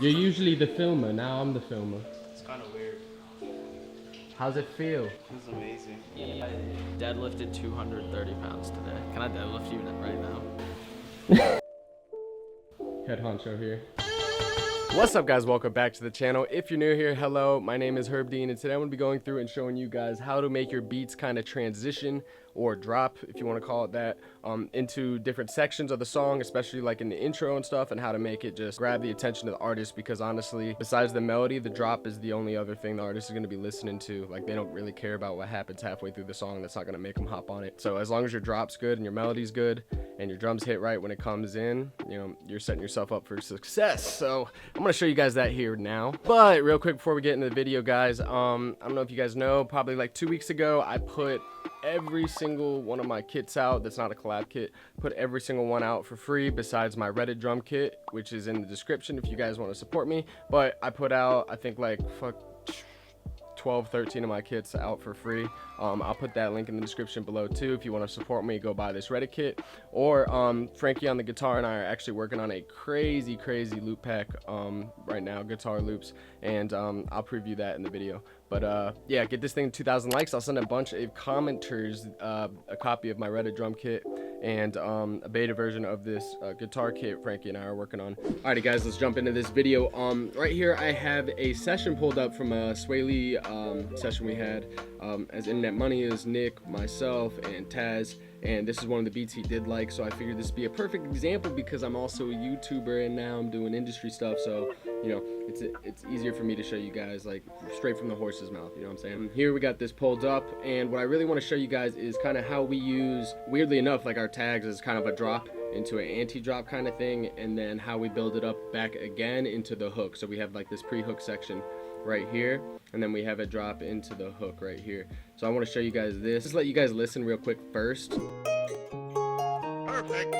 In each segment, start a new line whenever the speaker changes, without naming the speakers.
You're usually the filmer, now I'm the filmer.
It's kind of weird.
How's it feel?
It's amazing.
Yeah, I deadlifted 230 pounds today. Can I deadlift you right now?
Head honcho here. What's up, guys? Welcome back to the channel. If you're new here, hello, my name is Herb Dean, and today I'm going to be going through and showing you guys how to make your beats kind of transition or drop, if you want to call it that, into different sections of the song, especially like in the intro and stuff, and how to make it just grab the attention of the artist, because honestly, besides the melody, the drop is the only other thing the artist is going to be listening to. Like, they don't really care about what happens halfway through the song. That's not going to make them hop on it. So as long as your drop's good and your melody's good and your drums hit right when it comes in, you know, you're setting yourself up for success. So I'm going to show you guys that here now. But real quick before we get into the video, guys, I don't know if you guys know, probably like 2 weeks ago, I put every single one of my kits out. That's not a collab kit. Put every single one out for free besides my Reddit drum kit, which is in the description if you guys want to support me. But I put out, I think, like 12, 13 of my kits out for free. I'll put that link in the description below too. If you want to support me, go buy this Reddit kit. Or Frankie on the guitar and I are actually working on a crazy loop pack right now, guitar loops, and I'll preview that in the video. But yeah, get this thing 2,000 likes. I'll send a bunch of commenters a copy of my Reddit drum kit and a beta version of this guitar kit Frankie and I are working on. Alrighty, guys, let's jump into this video. Right here I have a session pulled up from a Sway Lee session we had. As Internet Money is Nick, myself, and Taz. And this is one of the beats he did like, so I figured this would be a perfect example because I'm also a YouTuber and now I'm doing industry stuff, so you know, it's easier for me to show you guys like straight from the horse's mouth, you know what I'm saying? Here we got this pulled up, and what I really want to show you guys is kind of how we use, weirdly enough, like our tags as kind of a drop into an anti-drop kind of thing, and then how we build it up back again into the hook. So we have like this pre-hook section right here, and then we have a drop into the hook right here. So I want to show you guys this. Just let you guys listen real quick first.
Perfect.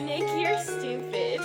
Nick, you're stupid.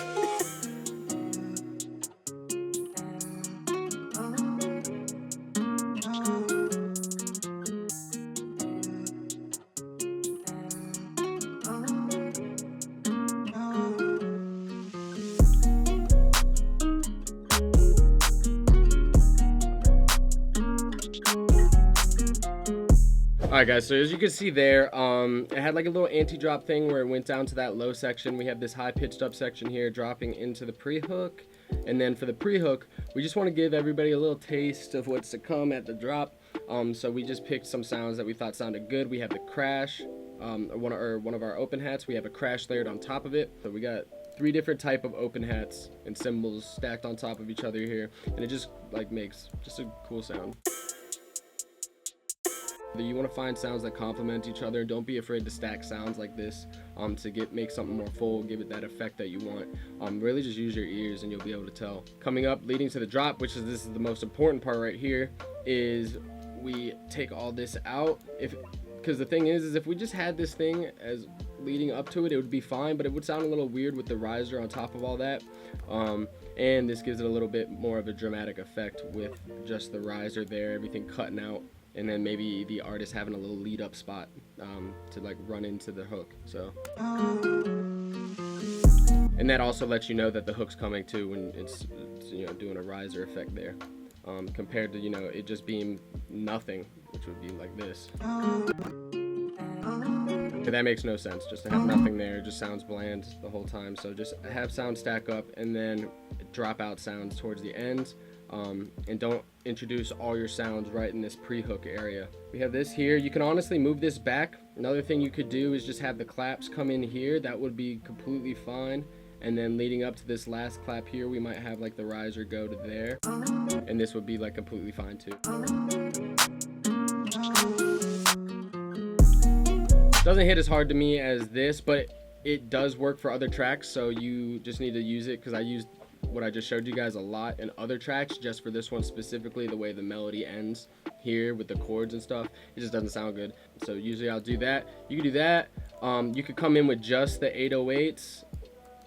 Alright, guys, so as you can see there, it had like a little anti-drop thing where it went down to that low section. We have this high pitched up section here dropping into the pre-hook, and then for the pre-hook we just want to give everybody a little taste of what's to come at the drop. So we just picked some sounds that we thought sounded good. We have the crash, one of our open hats. We have a crash layered on top of it. So we got 3 different type of open hats and cymbals stacked on top of each other here, and it just like makes just a cool sound. You want to find sounds that complement each other. Don't be afraid to stack sounds like this to make something more full, give it that effect that you want. Really just use your ears and you'll be able to tell. Coming up, leading to the drop, this is the most important part right here, is we take all this out. Because the thing is if we just had this thing as leading up to it, it would be fine, but it would sound a little weird with the riser on top of all that. And this gives it a little bit more of a dramatic effect with just the riser there, everything cutting out, and then maybe the artist having a little lead up spot to like run into the hook. So, and that also lets you know that the hook's coming too when it's you know, doing a riser effect there, compared to, you know, it just being nothing, which would be like this. But that makes no sense. Just to have nothing there, it just sounds bland the whole time. So just have sound stack up and then drop out sounds towards the end. And don't introduce all your sounds right in this pre-hook area. We have this here. You can honestly move this back. Another thing you could do is just have the claps come in here. That would be completely fine. And then leading up to this last clap here, we might have like the riser go to there, and this would be like completely fine too. Doesn't hit as hard to me as this, but it does work for other tracks, so you just need to use it, because I used what I just showed you guys a lot in other tracks. Just for this one specifically, the way the melody ends here with the chords and stuff, it just doesn't sound good. So usually I'll do that. You can do that. You could come in with just the 808s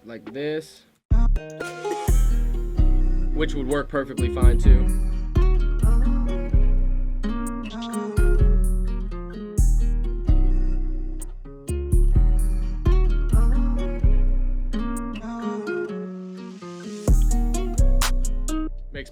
like this, which would work perfectly fine too.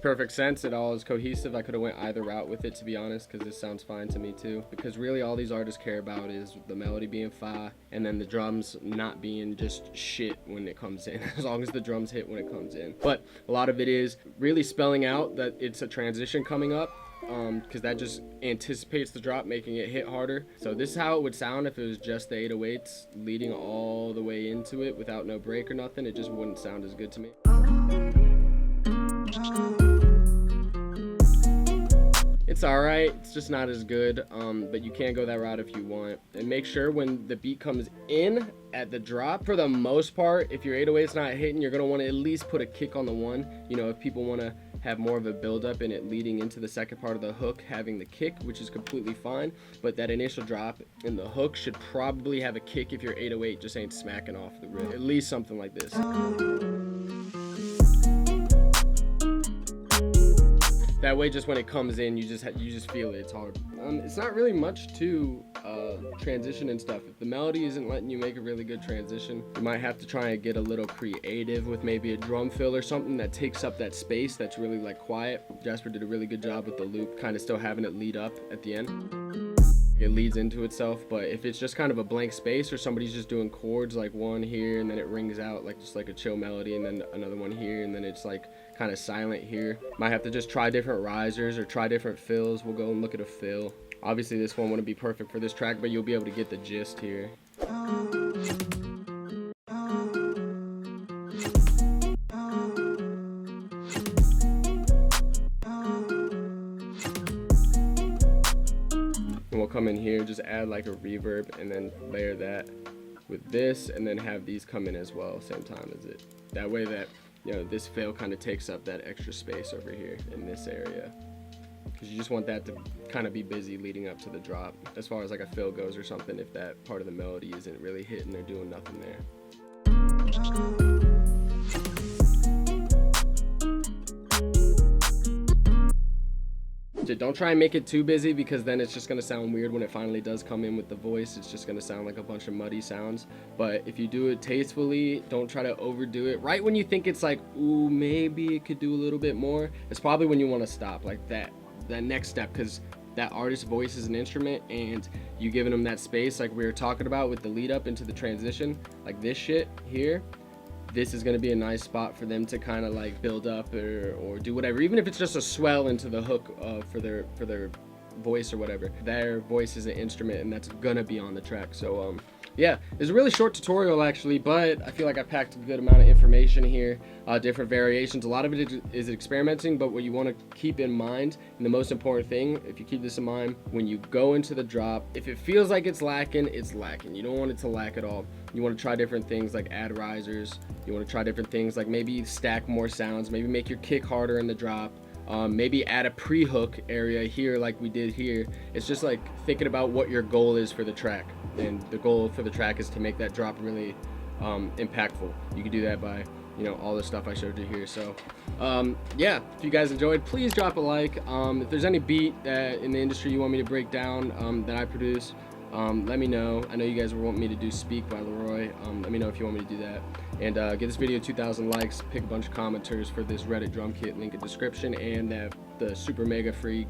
perfect sense. It all is cohesive. I could have went either route with it, to be honest, because this sounds fine to me too. Because really all these artists care about is the melody being fire and then the drums not being just shit when it comes in, as long as the drums hit when it comes in. But a lot of it is really spelling out that it's a transition coming up, because that just anticipates the drop, making it hit harder. So this is how it would sound if it was just the 808s leading all the way into it without no break or nothing. It just wouldn't sound as good to me. It's alright, it's just not as good, but you can go that route if you want. And make sure when the beat comes in at the drop, for the most part, if your 808's not hitting, you're going to want to at least put a kick on the one. You know, if people want to have more of a build up and it leading into the second part of the hook having the kick, which is completely fine, but that initial drop in the hook should probably have a kick if your 808 just ain't smacking off the rip. At least something like this. That way, just when it comes in, you just feel it. It's hard. It's not really much to transition and stuff. If the melody isn't letting you make a really good transition, you might have to try and get a little creative with maybe a drum fill or something that takes up that space that's really like quiet. Jasper did a really good job with the loop, kind of still having it lead up at the end. It leads into itself, but if it's just kind of a blank space or somebody's just doing chords like one here and then it rings out like just like a chill melody and then another one here and then it's like kind of silent here, might have to just try different risers or try different fills. We'll go and look at a fill. Obviously this one wouldn't be perfect for this track, but you'll be able to get the gist here. And we'll come in here, just add like a reverb and then layer that with this and then have these come in as well same time as it. That way that, you know, this fill kind of takes up that extra space over here in this area. Because you just want that to kind of be busy leading up to the drop. As far as like a fill goes or something, if that part of the melody isn't really hitting or doing nothing there. Don't try and make it too busy because then it's just going to sound weird when it finally does come in with the voice. It's just going to sound like a bunch of muddy sounds. But if you do it tastefully, don't try to overdo it. Right when you think it's like, ooh, maybe it could do a little bit more, it's probably when you want to stop, like that next step, because that artist's voice is an instrument and you giving them that space like we were talking about with the lead up into the transition, like this shit here. This is going to be a nice spot for them to kind of like build up or do whatever, even if it's just a swell into the hook for their voice or whatever. Their voice is an instrument and that's going to be on the track. So yeah, it's a really short tutorial actually, but I feel like I packed a good amount of information here, different variations. A lot of it is experimenting, but what you want to keep in mind, and the most important thing, if you keep this in mind, when you go into the drop, if it feels like it's lacking, it's lacking. You don't want it to lack at all. You want to try different things like add risers. You want to try different things like maybe stack more sounds, maybe make your kick harder in the drop. Maybe add a pre-hook area here like we did here. It's just like thinking about what your goal is for the track, and the goal for the track is to make that drop really impactful. You can do that by, you know, all the stuff I showed you here. So yeah, if you guys enjoyed, please drop a like. If there's any beat that in the industry you want me to break down that I produce, let me know. I know you guys want me to do Speak by LAROI. Let me know if you want me to do that. And get this video 2,000 likes, pick a bunch of commenters for this Reddit drum kit, link in description, and the super mega free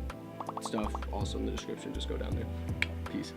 stuff also in the description. Just go down there. Peace.